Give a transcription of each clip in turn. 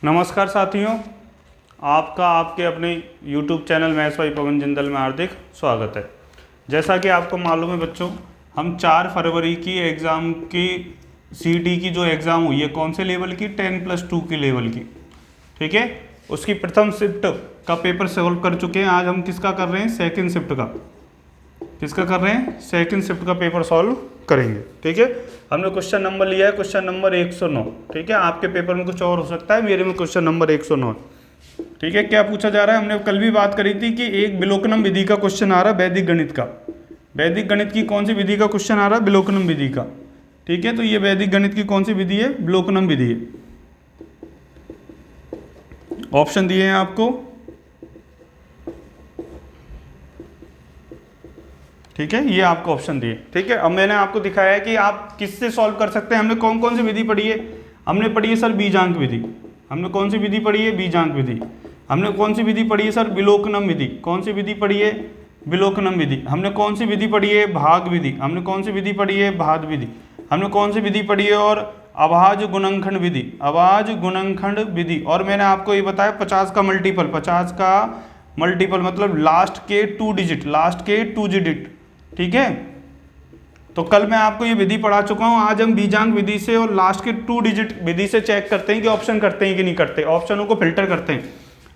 नमस्कार साथियों, आपका आपके अपने YouTube चैनल मैथ्स बाय पवन जिंदल में हार्दिक स्वागत है। जैसा कि आपको मालूम है बच्चों, हम 4 फरवरी की एग्ज़ाम की CET की जो एग्ज़ाम हुई है, कौन से लेवल की, 10+2 की लेवल की, ठीक है, उसकी प्रथम शिफ्ट का पेपर सॉल्व कर चुके हैं। आज हम किसका कर रहे हैं, सेकेंड शिफ्ट का। किसका कर रहे हैं, सेकेंड शिफ्ट का पेपर सॉल्व करेंगे, ठीक है। हमने क्वेश्चन नंबर लिया है, क्वेश्चन नंबर 109, ठीक है। आपके पेपर में कुछ और हो सकता है, मेरे में क्वेश्चन नंबर 109, ठीक है। क्या पूछा जा रहा है, हमने कल भी बात करी थी कि एक विलोकनम विधि का क्वेश्चन आ रहा है, वैदिक गणित का। वैदिक गणित की कौन सी विधि का क्वेश्चन आ रहा है, विलोकनम विधि का, ठीक है। तो ये वैदिक गणित की कौन सी विधि है, विलोकनम विधि है। ऑप्शन दिए हैं आपको, ठीक है, ये आपको ऑप्शन दिए, ठीक है। अब मैंने आपको दिखाया है कि आप किससे सॉल्व कर सकते हैं। हमने कौन कौन सी विधि पढ़ी है, हमने पढ़ी है सर बीजांक विधि। हमने कौन सी विधि पढ़ी है, बीजांक विधि। हमने कौन सी विधि पढ़ी है सर, विलोकनम विधि। कौन सी विधि पढ़ी है, विलोकनम विधि। हमने कौन सी विधि पढ़ी है, भाग विधि। हमने कौन सी विधि पढ़ी है, भाग विधि। हमने कौन सी विधि पढ़ी है, और अभाज्य गुणनखंड विधि, अभाज्य गुणनखंड विधि। और मैंने आपको ये बताया 50 का मल्टीपल, 50 का मल्टीपल मतलब लास्ट के 2 डिजिट, लास्ट के 2 डिजिट, ठीक है। तो कल मैं आपको ये विधि पढ़ा चुका हूं। आज हम बीजांक विधि से और लास्ट के 2 डिजिट विधि से चेक करते हैं कि ऑप्शन करते हैं कि नहीं करते, ऑप्शनों को फिल्टर करते हैं,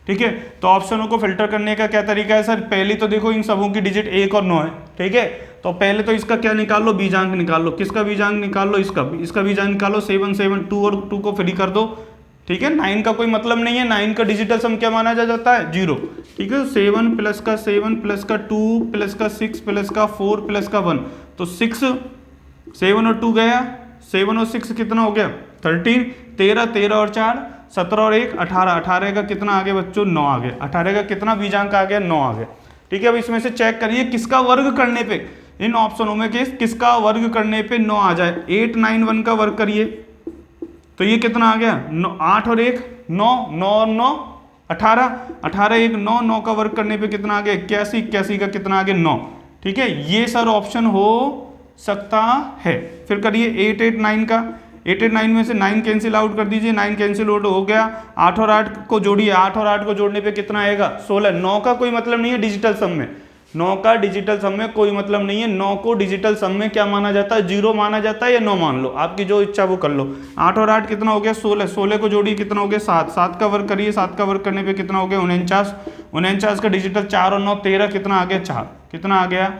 ठीक है। तो ऑप्शनों को फिल्टर करने का क्या तरीका है सर, पहले तो देखो इन सबों की डिजिट 1 और 9 है, ठीक है। तो पहले तो इसका क्या निकाल लो, बीजांक निकाल लो। किसका बीजांक निकाल लो, इसका बीजांक निकालो। 7 7 2 और 2 को फ्री कर दो, ठीक है। 9 का कोई मतलब नहीं है, 9 का डिजिटल सम क्या माना जाता है, 0, ठीक है। 7 प्लस का 7 प्लस का 2 प्लस का 6 प्लस का 4 प्लस का 1, तो 6, 7 और 2 गया, 7 और 6 कितना हो गया, 13, 13, 13 और 4 17 और 1 18, 18 का कितना आ गया बच्चों, 9 आ गया। 18 का कितना बीजांक आ गया, 9 आ गया, ठीक है। अब इसमें से चेक करिए किसका वर्ग करने पे, इन ऑप्शनों में किसका वर्ग करने पे 9 आ जाए। 8 9 1 का वर्ग करिए, तो ये कितना आ गया, 8 और 1 9, 9 और 9 18, 18 1 9, 9 का वर्ग करने पे कितना आ गया, 81, 81 का कितना आ गया, 9, ठीक है। ये सर ऑप्शन हो सकता है। फिर करिए 8 8 9 का, 8 8 9 में से 9 कैंसिल आउट कर दीजिए, 9 कैंसिल आउट हो गया। 8 और 8 को जोड़िए, 8 और 8 को जोड़ने पे कितना आएगा, 16। 9 का कोई मतलब नहीं है डिजिटल सम में, 9 का डिजिटल सम में कोई मतलब नहीं है। 9 को डिजिटल सम में क्या माना जाता है, 0 माना जाता है या 9 मान लो, आपकी जो इच्छा वो कर लो। 8 और 8 कितना हो गया, 16, 16 को जोड़िए कितना हो गया, 7, 7 का वर्ग करिए, 7 का वर्ग करने पे कितना हो गया, 49, 49 का डिजिटल 4 और 9 13, कितना आ गया, 4, कितना आ गया,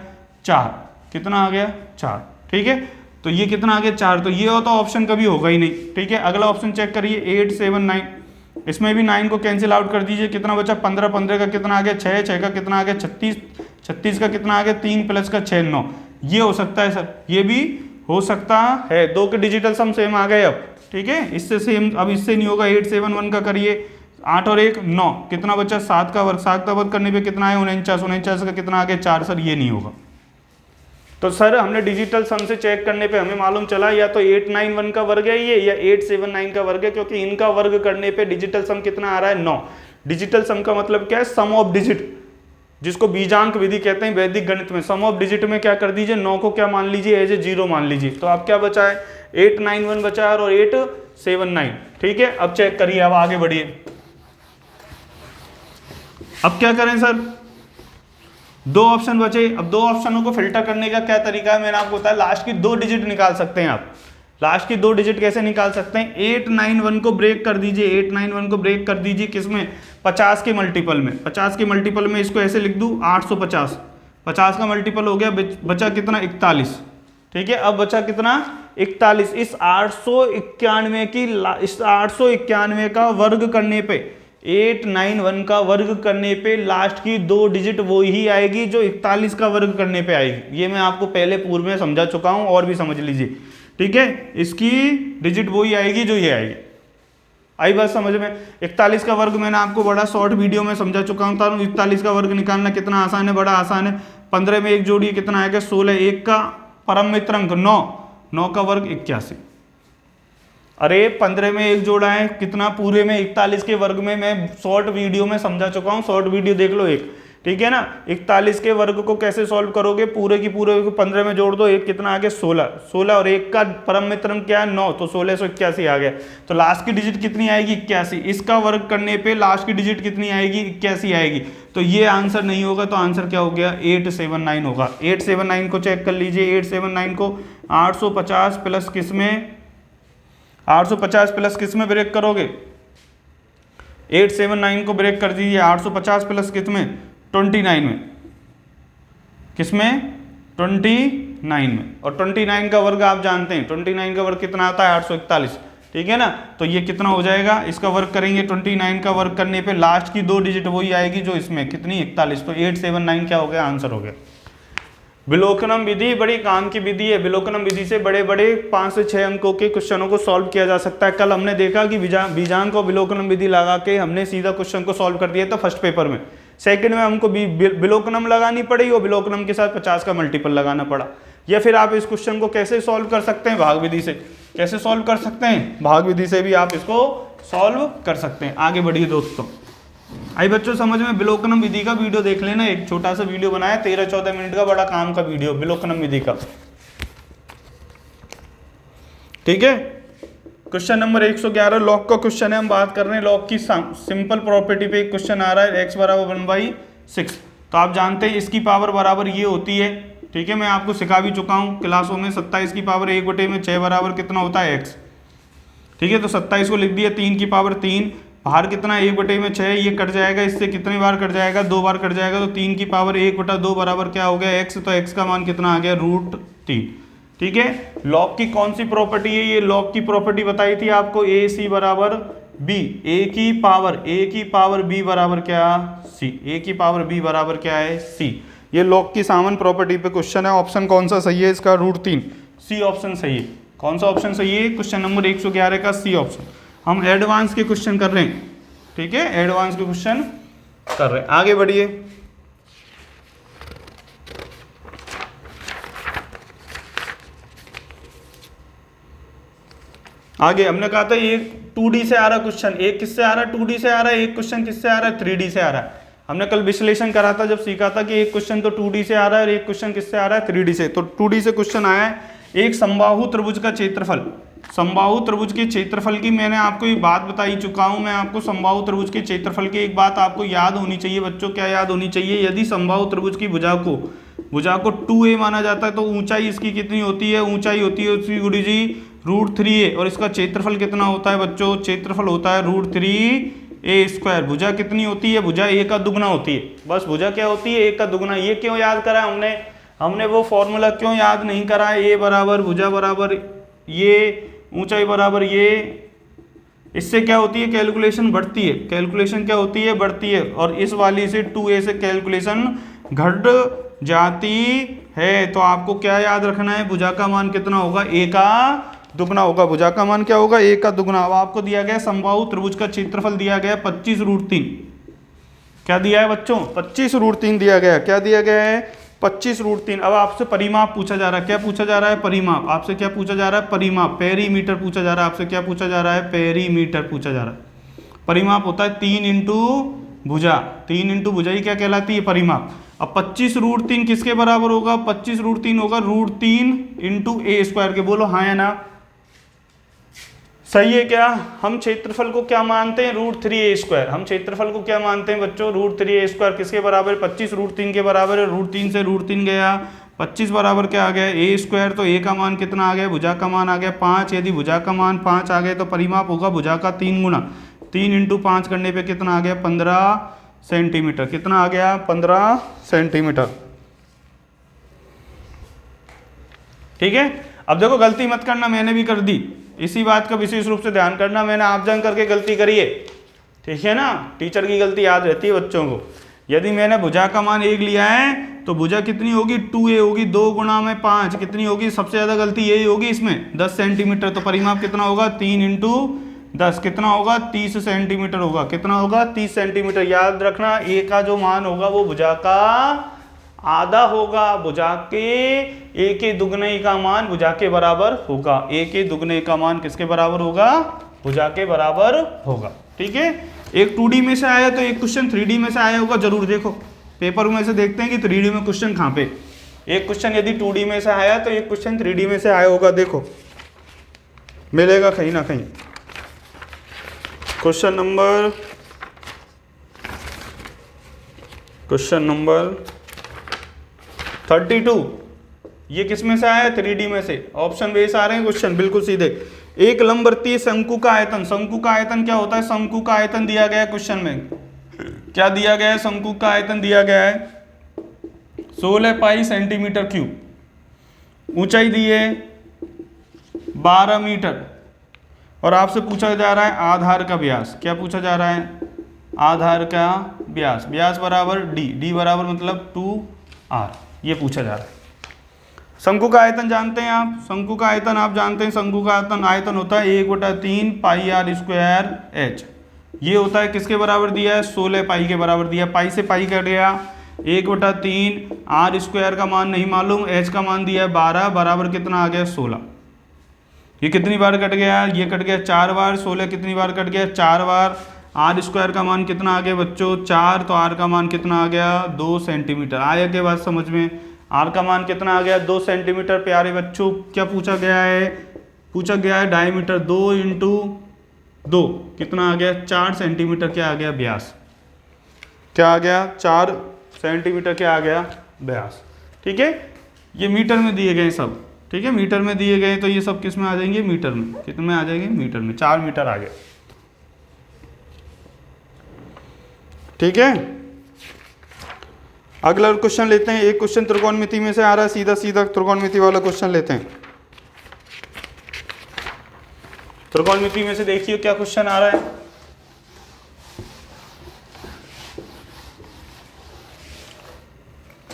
4, कितना आ गया, 4, ठीक है। तो ये कितना आ गया, 4, तो ये होता ऑप्शन कभी होगा ही नहीं, ठीक है। अगला ऑप्शन चेक करिए 8 7 9, इसमें भी 9 को कैंसिल आउट कर दीजिए, कितना बचा, 15, 15 का कितना आ गया, 6, 6 का कितना आ गया, 36, 36 का कितना आ गया, 3 प्लस का 6 9। ये हो सकता है सर, ये भी हो सकता है। 2 के डिजिटल सम सेम आ गए अब, ठीक है। इससे सेम, अब इससे नहीं होगा। 8 7 1 का करिए, 8 और 1 9, कितना बचा, 7 का वर्ग, 7 का वर्ग करने पे कितना है, 49, 49 का कितना आ गया, 4, सर ये नहीं होगा। तो सर हमने डिजिटल सम से चेक करने पे हमें मालूम चला या तो 8 9 1 का वर्ग है ये, या 8 7 9 का वर्ग है, क्योंकि इनका वर्ग करने पे डिजिटल सम कितना आ रहा है, 9। डिजिटल सम का मतलब क्या है, सम ऑफ डिजिट, जिसको बीजांक विधि कहते हैं वैदिक गणित में। सम ऑफ डिजिट में क्या कर दीजिए, 9 को क्या मान लीजिए, एज ए 0 मान लीजिए। तो अब क्या बचा है, 8 9 1 बचा है और 8 7 9, ठीक है। अब चेक करिए, अब आगे बढ़िए। अब क्या करें सर, 2 ऑप्शन बचे। अब 2 ऑप्शनों को फिल्टर करने का क्या तरीका है, मैंने आपको बताया, लास्ट की 2 डिजिट निकाल सकते हैं आप। लास्ट की 2 डिजिट कैसे निकाल सकते हैं, 8 9 1 को ब्रेक कर दीजिए, 8 9 1 को ब्रेक कर दीजिए किसमें, 50 के मल्टीपल में। 50 के मल्टीपल में इसको ऐसे लिख दूं, 850, 50 का मल्टीपल हो गया, बचा कितना, 41, ठीक है। अब बचा कितना, 41। इस 891 का वर्ग करने पे, 8 9 1 का वर्ग करने पे लास्ट की 2 डिजिट वो ही आएगी जो 41 का वर्ग करने पे आएगी। ये मैं आपको पहले पूर्व में समझा चुका हूं, और भी समझ लीजिए, ठीक है। इसकी डिजिट वो ही आएगी जो ये आएगी। आई बात समझ में। 41 का वर्ग मैंने आपको बड़ा शॉर्ट वीडियो में समझा चुका हूं। 41 का वर्ग निकालना कितना आसान है, बड़ा आसान है। 15 में 1 जोड़िए, कितना आएगा, 16, 1 का परम मित्र अंक 9, 9 का वर्ग 81। अरे 15 में 1 जोड़ा है, कितना, पूरे में 41 के वर्ग में मैं शॉर्ट वीडियो में समझा चुका हूं, शॉर्ट वीडियो देख लो एक, ठीक है ना। 41 के वर्ग को कैसे सॉल्व करोगे, पूरे की पूरे को 15 में जोड़ दो, एक कितना आ गया 16, 16 और एक का परम मित्रम क्या है 9, तो 1681 आ गया। तो लास्ट की डिजिट कितनी आएगी 81, इसका वर्ग करने पे लास्ट की डिजिट कितनी आएगी 81 आएगी। तो ये आंसर नहीं होगा, तो आंसर क्या हो गया 879 होगा। 879 को चेक कर लीजिए, 879 को 850 प्लस किस में, 850 प्लस किस में ब्रेक करोगे, 879 को ब्रेक कर दीजिए 850 प्लस किस में 29 में, किस में 29 में, और 29 का वर्ग आप जानते हैं 29 का वर्ग कितना आता है 841, ठीक है ना। तो ये कितना हो जाएगा, इसका वर्ग करेंगे 29 का वर्ग करने पे लास्ट की 2 डिजिट वही आएगी जो इसमें कितनी 41, तो 879 क्या हो गया आंसर हो गया। विलोकनम विधि बड़ी काम की विधि है। विलोकनम विधि से बड़े बड़े 5 से 6 अंकों के क्वेश्चनों को सॉल्व किया जा सकता है। कल हमने देखा कि बीजांक और विलोकनम विधि लगा के हमने सीधा क्वेश्चन को सॉल्व कर दिया था फर्स्ट पेपर में। सेकंड में हमको विलोकनम लगानी पड़ी और विलोकनम के साथ 50 का मल्टीपल लगाना पड़ा। या फिर आप इस क्वेश्चन को कैसे सॉल्व कर सकते हैं, भाग विधि से। कैसे सॉल्व कर सकते हैं, भाग विधि से भी आप इसको सॉल्व कर सकते हैं। आगे बढ़िए दोस्तों, आई बच्चों समझ में। विलोकनम विधि का वीडियो देख लेना, एक छोटा सा वीडियो बनाया 13-14 मिनट का, बड़ा काम का वीडियो विलोकनम विधि का, ठीक है। क्वेश्चन नंबर 111 लॉग का क्वेश्चन है, हम बात कर रहे हैं लॉग की सिंपल प्रॉपर्टी पे। एक क्वेश्चन आ रहा है x बराबर 1/6, तो आप जानते हैं इसकी पावर बराबर ये होती है, ठीक है। मैं आपको सिखा भी चुका हूँ क्लासों में। 27 की पावर 1/6 बराबर कितना होता है x, ठीक है। तो 27 को लिख दिया 3 की पावर 3, बाहर कितना 1/6, ये कट जाएगा, इससे कितनी बार कट जाएगा 2 बार कट जाएगा, तो 3 की पावर 1/2 बराबर क्या हो गया x, तो x का मान कितना आ गया √3, ठीक है। लॉग की कौन सी प्रॉपर्टी है, ये लॉग की प्रॉपर्टी बताई थी आपको, ए सी बराबर बी, ए की पावर बी बराबर क्या सी, ए की पावर बी बराबर क्या है सी। ये लॉग की सामान्य प्रॉपर्टी पे क्वेश्चन है। ऑप्शन कौन सा सही है इसका, √3, सी ऑप्शन सही है। कौन सा ऑप्शन सही है, क्वेश्चन नंबर 111 का सी ऑप्शन। हम एडवांस के क्वेश्चन कर रहे हैं, ठीक है, एडवांस के क्वेश्चन कर रहे हैं। आगे बढ़िए, आगे हमने कहा था ये 2D से आ रहा क्वेश्चन, एक किससे आ रहा है 2D से आ रहा है, एक क्वेश्चन किससे आ रहा है 3D से आ रहा है। हमने कल विश्लेषण करा था जब सीखा था कि एक क्वेश्चन तो 2D से आ रहा है और एक क्वेश्चन किससे आ रहा है 3D से। तो 2D से क्वेश्चन आया है, एक समबाहु त्रिभुज का क्षेत्रफल, समबाहु त्रिभुज के क्षेत्रफल की मैंने आपको एक बात बताई चुका हूं। मैं आपको समबाहु त्रिभुज के क्षेत्रफल की एक बात आपको याद होनी चाहिए बच्चों, क्या याद होनी चाहिए, यदि समबाहु त्रिभुज की भुजा को 2a माना जाता है तो ऊंचाई इसकी कितनी होती है, ऊंचाई होती है उसकी गुरु जी √3a, और इसका क्षेत्रफल कितना होता है बच्चों, क्षेत्रफल होता है √3a²। भुजा कितनी होती है, भुजा a का दुगना होती है, बस भुजा क्या होती है a का दुगना। ये क्यों याद करा हमने वो फॉर्मूला क्यों याद नहीं करा है, a बराबर भुजा बराबर ये ऊंचाई बराबर ये, इससे क्या होती है कैलकुलेशन बढ़ती है, कैलकुलेशन क्या होती है बढ़ती है, और इस वाली से 2a से कैलकुलेशन घट जाती है। तो आपको क्या याद रखना है, भुजा का मान कितना होगा a का दुगना होगा, भुजा का मान क्या होगा a का दुगना। अब आपको दिया गया समबाहु त्रिभुज का क्षेत्रफल दिया गया 25√3, क्या दिया है बच्चों 25√3 दिया गया, क्या दिया गया है 25√3। अब आपसे परिमाप पूछा जा रहा है, क्या पूछा जा रहा है परिमाप, आपसे क्या पूछा जा रहा है परिमाप, पेरीमीटर पूछा जा रहा है, आपसे क्या पूछा जा रहा है पेरीमीटर पूछा जा रहा है। परिमाप होता है 3 इंटू भुजा, 3 इंटू भुजा ही क्या कहलाती है परिमाप। अब 25√3 किसके बराबर होगा, 25√3 होगा √3 इंटू a² के, बोलो हाँ या ना, सही है क्या। हम क्षेत्रफल को क्या मानते हैं √3a², हम क्षेत्रफल को क्या मानते हैं बच्चों √3a², किसके बराबर 25√3 के बराबर है, √3 से √3 गया 25 बराबर क्या आ गया a², तो a का मान कितना आ गया, भुजा का मान आ गया 5। यदि भुजा का मान 5 आ गया तो परिमाप होगा भुजा का 3 गुना, 3 इंटू 5 करने पे कितना आ गया 15 सेंटीमीटर, कितना आ गया 15 सेंटीमीटर, ठीक है। अब देखो गलती मत करना, मैंने भी कर दी, इसी बात का विशेष रूप से ध्यान करना, मैंने आप जान करके गलती करी है, ठीक है ना। टीचर की गलती याद रहती है बच्चों को। यदि मैंने भुजा का मान 1 लिया है तो भुजा कितनी होगी 2a होगी, 2 गुणा में 5 कितनी होगी, सबसे ज्यादा गलती यही होगी इसमें 10 सेंटीमीटर। तो परिमाप कितना होगा 3 इंटू 10 कितना होगा 30 सेंटीमीटर होगा, कितना होगा 30 सेंटीमीटर। याद रखना a का जो मान होगा वो भुजा का आधा होगा, भुजा के a के दुगने का मान भुजा के बराबर होगा, a के दुगने का मान किसके बराबर होगा भुजा के बराबर होगा, ठीक है। एक 2D में से आया तो एक क्वेश्चन 3D में से आया होगा, जरूर देखो पेपर में से देखते हैं कि 3D में क्वेश्चन कहाँ पे। एक क्वेश्चन यदि 2D में से आया तो एक क्वेश्चन 3D में से आया होगा, देखो मिलेगा कहीं ना कहीं। क्वेश्चन नंबर 32 ये किस में से आया है? 3D में से। ऑप्शन बेस आ रहे हैं क्वेश्चन बिल्कुल सीधे। एक लंबवृत्तीय शंकु का आयतन, शंकु का आयतन क्या होता है? शंकु का आयतन दिया गया है क्वेश्चन में, क्या दिया गया है? शंकु का आयतन दिया गया है 16 पाई सेंटीमीटर क्यूब, ऊंचाई दी है 12 मीटर, और आपसे पूछा जा रहा है आधार का व्यास। क्या पूछा जा रहा है? आधार का व्यास। व्यास बराबर डी बराबर मतलब 2r, ये पूछा जा रहा है। शंकु का आयतन जानते हैं आप? शंकु का आयतन आप जानते हैं, शंकु का आयतन होता है 1/3 पाई r स्क्वायर h। ये होता है किसके बराबर दिया है? 16 पाई के बराबर दिया। पाई से पाई कट गया, 1/3 r स्क्वायर का मान नहीं मालूम, h का मान दिया है 12, बराबर कितना आ गया? 16। ये कितनी बार कट गया? ये कट गया 4 बार। 16 कितनी बार कट गया? 4 बार। r स्क्वायर का मान कितना आ गया बच्चों? 4, तो r का मान कितना आ गया? 2 सेंटीमीटर। आया के बाद समझ में? r का मान कितना आ गया? 2 सेंटीमीटर। प्यारे बच्चों क्या पूछा गया है? पूछा गया है डायमीटर, 2 × 2 कितना आ गया? 4 सेंटीमीटर। क्या आ गया? व्यास। क्या आ गया? 4 सेंटीमीटर क्या आ गया? व्यास। ठीक है, ये मीटर में दिए गए सब। ठीक है, मीटर में दिए गए तो ये सब किस में आ जाएंगे? मीटर में। कितने में आ जाएंगे? मीटर में। 4 मीटर आ गया। ठीक है, अगला क्वेश्चन लेते हैं। एक क्वेश्चन त्रिकोणमिति में से आ रहा है, सीधा सीधा त्रिकोणमिति वाला क्वेश्चन लेते हैं। त्रिकोणमिति में से देखिए क्या क्वेश्चन आ रहा है।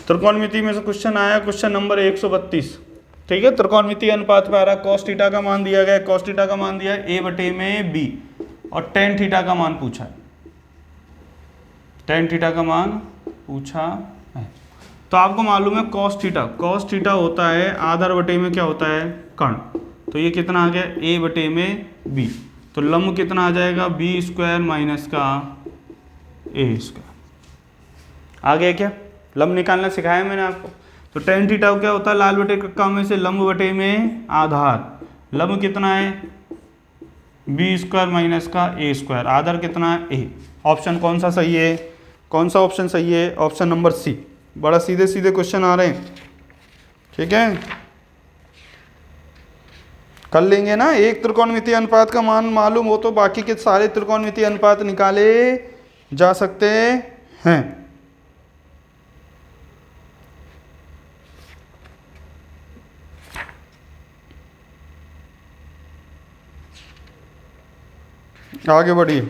त्रिकोणमिति में से क्वेश्चन आया, क्वेश्चन नंबर 132। ठीक है, त्रिकोणमिति अनुपात पे आ रहा है। cos थीटा का मान दिया गया है, cos थीटा का मान दिया है a/b, और tan थीटा का मान पूछा है। tan थीटा का मान पूछा है, तो आपको मालूम है cos थीटा होता है आधार बटे में क्या होता है? कर्ण। तो ये कितना आ गया? a/b, तो लंब कितना आ जाएगा? b² माइनस का a²। आ गया क्या? लंब निकालना सिखाया मैंने आपको। तो tan थीटा क्या होता है? लाल बटे कक्का में से लंब बटे में आधार। लंब कितना है? b² माइनस का a²। आधार कितना है? a। ऑप्शन कौन सा सही है? कौन सा ऑप्शन सही है? Option number C. बड़ा सीधे सीधे क्वेश्चन आ रहे हैं। ठीक है, कर लेंगे ना। एक त्रिकोणमितीय अनुपात का मान मालूम हो तो बाकी के सारे त्रिकोणमितीय अनुपात निकाले जा सकते हैं। आगे बढ़िए।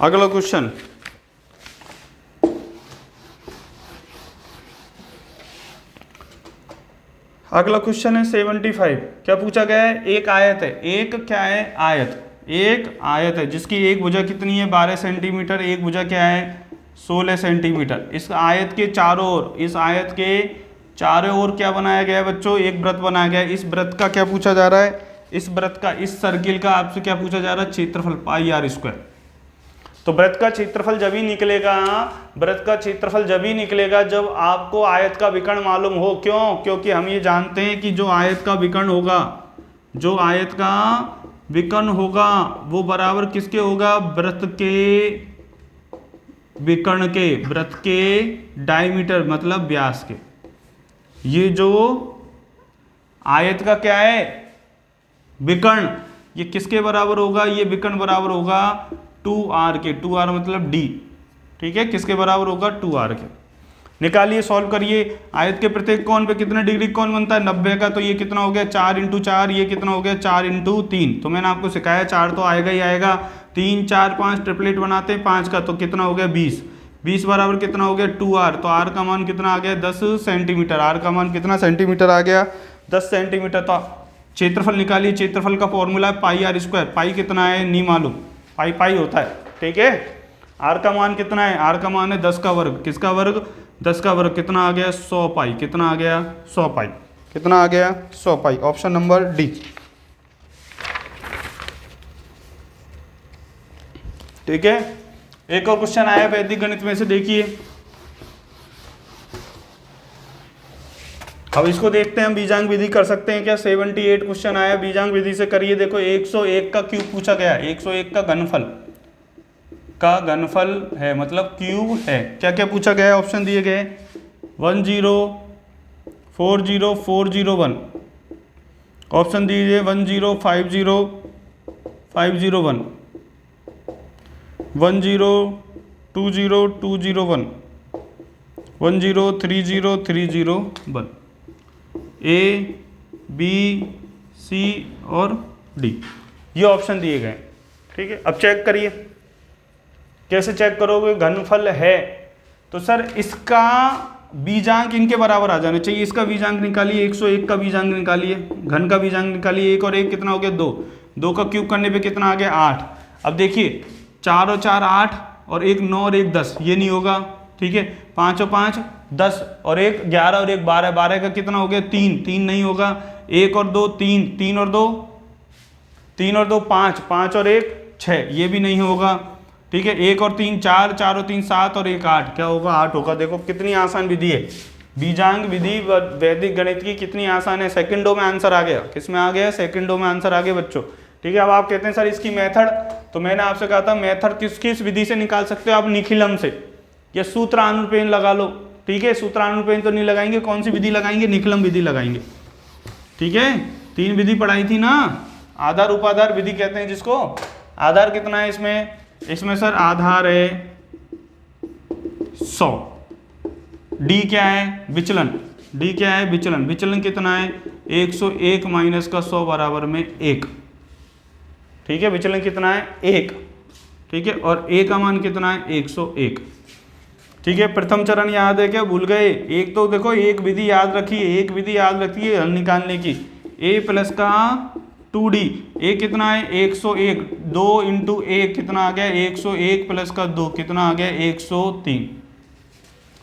अगला क्वेश्चन, अगला क्वेश्चन है 75। क्या पूछा गया है? एक आयत है। एक क्या है? आयत। एक आयत है जिसकी एक भुजा कितनी है? 12 सेंटीमीटर। एक भुजा क्या है? 16 सेंटीमीटर। इस आयत के चारों ओर, इस आयत के चारों ओर क्या बनाया गया है बच्चों? एक वृत्त बनाया गया है। इस वृत्त का क्या पूछा जा रहा है? इस वृत्त का, इस सर्किल का आपसे क्या पूछा जा रहा है? क्षेत्रफल पाई r²। तो वृत्त का क्षेत्रफल जब ही निकलेगा, वृत्त का क्षेत्रफल जब ही निकलेगा जब आपको आयत का विकर्ण मालूम हो। क्यों? क्योंकि हम ये जानते हैं कि जो आयत का विकर्ण होगा, जो आयत का विकर्ण होगा वो बराबर किसके होगा? वृत्त के विकर्ण के, वृत्त के डायमीटर मतलब व्यास के। ये जो आयत का क्या है? विकर्ण, ये किसके बराबर होगा? ये विकर्ण बराबर होगा 2r के। 2r मतलब d। ठीक है, किसके बराबर होगा? 2r के। निकालिए, सॉल्व करिए। आयत के प्रत्येक कोण पे कितने डिग्री कोण बनता है? 90 का। तो ये कितना हो गया? 4 × 4। ये कितना हो गया? 4 × 3। तो मैंने आपको सिखाया 4 तो आएगा ही आएगा। 3, 4, 5 ट्रिपलेट बनाते हैं 5 का, तो कितना हो गया? 20। 20 बराबर कितना हो गया? 2r। तो r का मान कितना आ गया? 10 सेंटीमीटर। r का मान कितना सेंटीमीटर आ गया? 10 सेंटीमीटर। तो क्षेत्रफल निकालिए। क्षेत्रफल का फॉर्मूला है पाई r²। पाई कितना है? नहीं मालूम, पाई होता है। ठीक है, r का मान कितना है? r का मान है 10 का वर्ग। किसका वर्ग? 10 का वर्ग। कितना आ गया? 100 पाई। कितना आ गया? 100 पाई। कितना आ गया? 100 पाई। Option number D. ठीक है, एक और क्वेश्चन आया वैदिक गणित में से, देखिए अब इसको देखते हैं हम बीजांग विधि कर सकते हैं क्या। 78 क्वेश्चन आया बीजांग विधि से, करिए। देखो 101 का क्यूब पूछा गया, 101 का घनफल है, मतलब क्यूब है। क्या क्या पूछा गया है, ऑप्शन दिए गए 10 40 401, ऑप्शन दीजिए 10 50 501, 10 20 201, 10 30 301, ए बी सी और डी, ये ऑप्शन दिए गए। ठीक है, अब चेक करिए, कैसे चेक करोगे। घनफल है तो सर इसका बीजांक इनके बराबर आ जाना चाहिए। इसका बीजांक निकालिए, 101 का बीजांक निकालिए, घन का बीजांक निकालिए। 1 और 1 कितना हो गया, 2, 2 का क्यूब करने पे कितना आ गया, 8। अब देखिए 4 और 4 8 और 1 9 और 1 10, ये नहीं होगा। ठीक है, 5 और 5 10 और 1 11 और 1 12, 12 का कितना हो गया, 3, 3 नहीं होगा। 1 और 2 3, 3 और 2 5, 5 और 1 6, ये भी नहीं होगा। ठीक है, 1 और 3 4, 4 और 3 7 और 1 8, क्या होगा, 8 होगा। देखो कितनी आसान विधि है बीजांग विधि वैदिक गणित की, कितनी आसान है। सेकंडों में आंसर आ गया, किसमें आ गया, सेकंडों में आंसर आ गया बच्चों। ठीक है, अब आप कहते हैं सर इसकी मेथड, तो मैंने आपसे कहा था मेथड किस विधि से निकाल सकते हो आप, निखिलम से या सूत्रानुपेन लगा लो। ठीक है, सूत्रानुपेन तो नहीं लगाएंगे, कौन सी विधि लगाएंगे, निखिलम विधि लगाएंगे। ठीक है, 3 विधि पढ़ाई थी ना, आधार उपाधार विधि कहते हैं जिसको। आधार कितना है इसमें सर आधार है 100, डी क्या है, विचलन, डी क्या है, विचलन, विचलन कितना है 101 माइनस का 100 बराबर में 1। ठीक है, विचलन कितना है 1। ठीक है, और ए का मान कितना है 101। ठीक है, प्रथम चरण याद है क्या, भूल गए। एक तो देखो एक विधि याद रखिए, एक विधि याद रखिए हल निकालने की, a प्लस का 2d, a कितना है 101, 2 इंटू 1 कितना आ गया 101 प्लस का 2 कितना आ गया 103।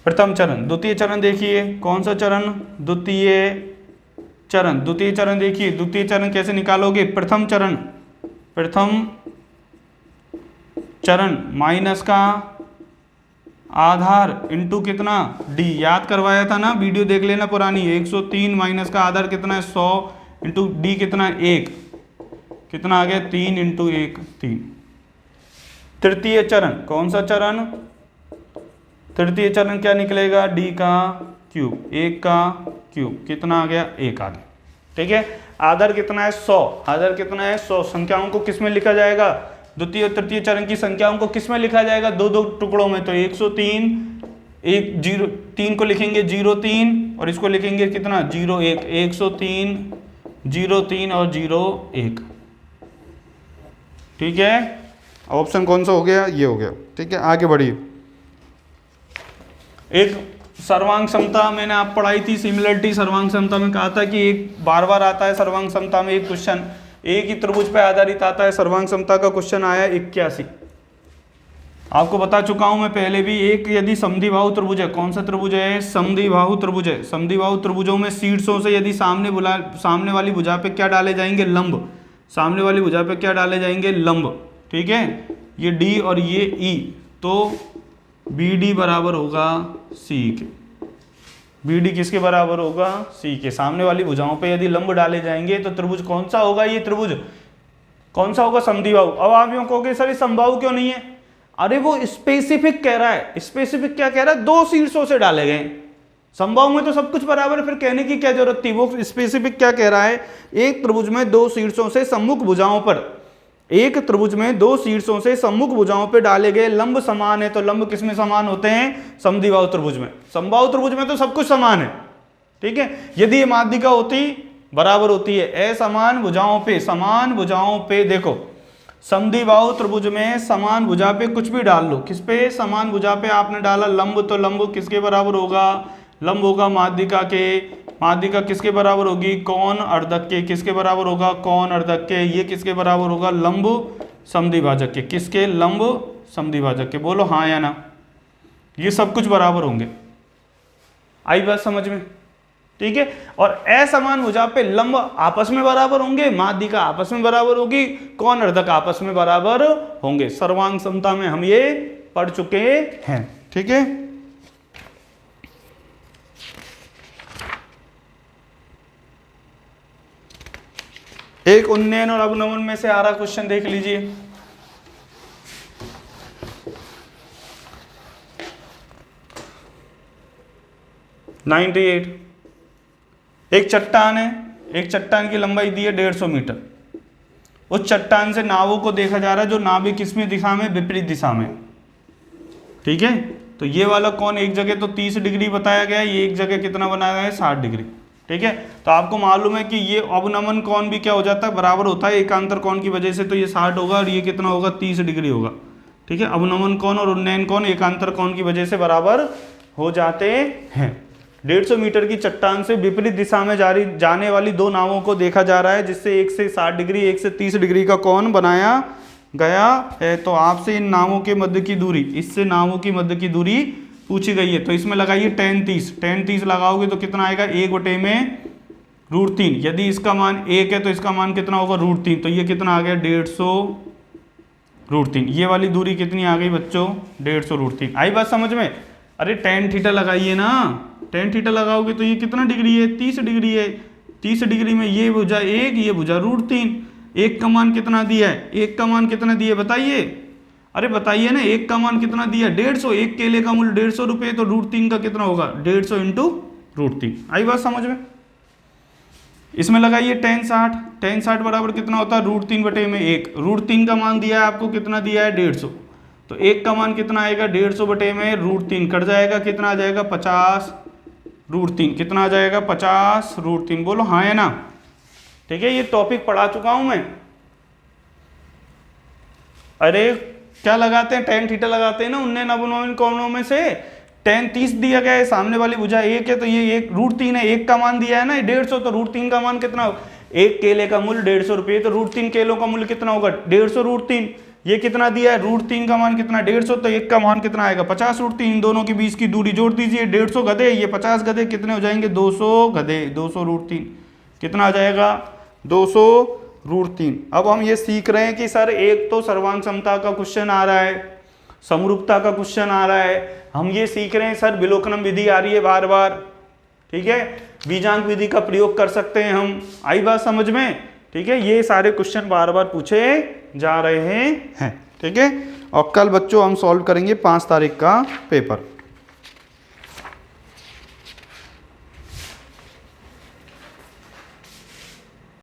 प्रथम चरण। द्वितीय चरण देखिए, कौन सा चरण, द्वितीय चरण देखिए, द्वितीय चरण कैसे निकालोगे, प्रथम चरण माइनस का आधार इंटू कितना d, याद करवाया था ना, वीडियो देख लेना पुरानी। 103 माइनस का आधार कितना है 100 इंटू d कितना है 1, कितना आ गया 3 इंटू 1 3। तृतीय चरण, कौन सा चरण, तृतीय चरण क्या निकलेगा, d का क्यूब, 1 का क्यूब कितना आ गया 1 आ गया। ठीक है, आधार कितना है 100, आधार कितना है 100। संख्याओं को किस में लिखा जाएगा, द्वितीय और तृतीय चरण की संख्याओं को किस में लिखा जाएगा, दो दो टुकड़ों में। तो 103 3 को लिखेंगे 03 और इसको लिखेंगे कितना 01, 103 03 और 01। ठीक है, ऑप्शन कौन सा हो गया, ये हो गया। ठीक है, आगे बढ़िए। एक सर्वांग समता मैंने आप पढ़ाई थी, सिमिलरिटी सर्वांग समता में कहा था कि एक बार बार आता है सर्वांग समता में एक क्वेश्चन, एक ही त्रिभुज पर आधारित आता है। सर्वांग समता का क्वेश्चन आया 81, आपको बता चुका हूं मैं पहले भी। एक यदि समद्विबाहु त्रिभुज है, कौन सा त्रिभुज है, समद्विबाहु त्रिभुज है। समद्विबाहु त्रिभुजों में शीर्षों से यदि सामने वाली भुजा पे क्या डाले जाएंगे, लंब, सामने वाली भुजा पे क्या डाले जाएंगे, लंब। ठीक है, ये डी और ये ई, तो बी डी बराबर होगा सी के, बी डी किसके बराबर होगा, सी के। सामने वाली भुजाओं पे यदि लंब डाले जाएंगे तो त्रिभुज कौन सा होगा, ये त्रिभुज कौन सा होगा, समद्विबाहु। अब आप यूं कहोगे सर ये समबाहु क्यों नहीं है, अरे वो स्पेसिफिक कह रहा है। स्पेसिफिक क्या कह रहा है, 2 शीर्षों से डाले गए। समबाहु में तो सब कुछ बराबर है, फिर कहने की क्या जरूरत थी। वो स्पेसिफिक क्या कह रहा है, एक त्रिभुज में 2 शीर्षों से सम्मुख भुजाओं पर, एक त्रिभुज में 2 शीर्षों से सम्मुख भुजाओं पर डाले गए लंब समान है। तो लंब किसमें समान होते हैं, समद्विबाहु त्रिभुज में। समबाहु त्रिभुज में तो सब कुछ समान है। ठीक है, यदि ये माध्यिका होती बराबर होती है असमान भुजाओं पे, समान भुजाओं पे, देखो समद्विबाहु त्रिभुज में समान भुजा पे कुछ भी डाल लो, किस पे, समान भुजा पे आपने डाला लंब, तो लंब किसके बराबर होगा, लंब होगा माध्यिका के। माध्यिका किसके बराबर होगी, कोण अर्धक के। किसके बराबर होगा, कोण अर्धक के। ये किसके बराबर होगा, लंब समद्विभाजक के। किसके, लंब समद्विभाजक के। बोलो हाँ या ना, ये सब कुछ बराबर होंगे। आई बात समझ में। ठीक है। और असमान भुजा पे लंब आपस में बराबर होंगे, माध्यिका आपस में बराबर होगी, कोण अर्धक आपस में बराबर होंगे। सर्वांग समता में हम ये पढ़ चुके हैं, ठीक है। एक उन्नयन और अवनमन में से आ रहा क्वेश्चन देख लीजिए। एक चट्टान है, एक चट्टान की लंबाई दी है 150 मीटर। उस चट्टान से नावों को देखा जा रहा है जो नावें किसमें दिशा में, विपरीत दिशा में, ठीक है। तो ये वाला कोण एक जगह तो 30 डिग्री बताया गया है, ये एक जगह कितना बनाया गया है 60 डिग्री, ठीक है। तो आपको मालूम है कि ये अवनमन कोण भी क्या हो जाता है, बराबर होता है एकांतर कोण की वजह से, तो ये 60 होगा और ये कितना होगा 30 डिग्री होगा, ठीक है। अवनमन कोण और उन्नयन कोण एकांतर कोण की वजह से बराबर हो जाते हैं। 150 मीटर की चट्टान से विपरीत दिशा में जाने वाली दो नावों को देखा जा रहा है, जिससे एक से 60 डिग्री एक से 30 डिग्री का कोण बनाया गया है। तो आपसे इन नावों के मध्य की दूरी, इससे नावों की मध्य की दूरी पूछी गई है। तो इसमें लगाइए tan 30 लगाओगे तो कितना आएगा 1/√3। यदि इसका मान 1 है तो इसका मान कितना होगा √3, तो ये कितना आ गया 150√3। ये वाली दूरी कितनी आ गई बच्चों 150√3। आई बात समझ में? अरे tan थीटा लगाइए ना, tan थीटा लगाओगे तो ये कितना डिग्री है 30 डिग्री है। 30 डिग्री में ये भुजा 1, ये भुजा √3। 1 का मान कितना दिया है, 1 का मान कितना दिया है बताइए, अरे बताइए ना 1 का मान कितना दिया है 150। एक केले का मूल्य 150 रुपये, तो √3 का कितना होगा 150 इंटू √3। आई बात समझ में? इसमें लगाइए tan 60 बराबर कितना होता है √3/1। √3 का मान दिया है आपको, कितना दिया है 150, तो 1 का मान कितना आएगा 150/√3 कट जाएगा, कितना आ जाएगा 50√3। कितना आ जाएगा 50√3। बोलो हाँ है ना, ठीक है। ये टॉपिक पढ़ा चुका हूं मैं। अरे क्या लगाते हैं tan थीटा लगाते हैं ना उन्नयन अवनमन कोणों में से। tan 30 दिया गया है, सामने वाली भुजा 1 है तो ये 1 √3 है। 1 का मान दिया है ना 150, तो √3 का मान कितना होगा, 1 केले का मूल्य 150 रुपये, तो √3 केलों का मूल्य कितना होगा 150√3। ये कितना दिया है √3 का मान कितना 150, तो 1 का मान कितना आएगा 50√3। इन दोनों के बीच की दूरी जोड़ दीजिए, 150 गधे, ये 50 गधे कितने हो जाएंगे 200 गधे, 200√3 कितना आ जाएगा 200√3। अब हम ये सीख रहे हैं कि सर एक तो सर्वांग समता का क्वेश्चन आ रहा है, समरूपता का क्वेश्चन आ रहा है, हम ये सीख रहे हैं सर विलोकनम विधि आ रही है बार बार, ठीक है, बीजांक विधि का प्रयोग कर सकते हैं हम। आई बात समझ में? ठीक है, ये सारे क्वेश्चन बार बार पूछे जा रहे हैं, ठीक है। और कल बच्चों हम सॉल्व करेंगे 5 तारीख का पेपर।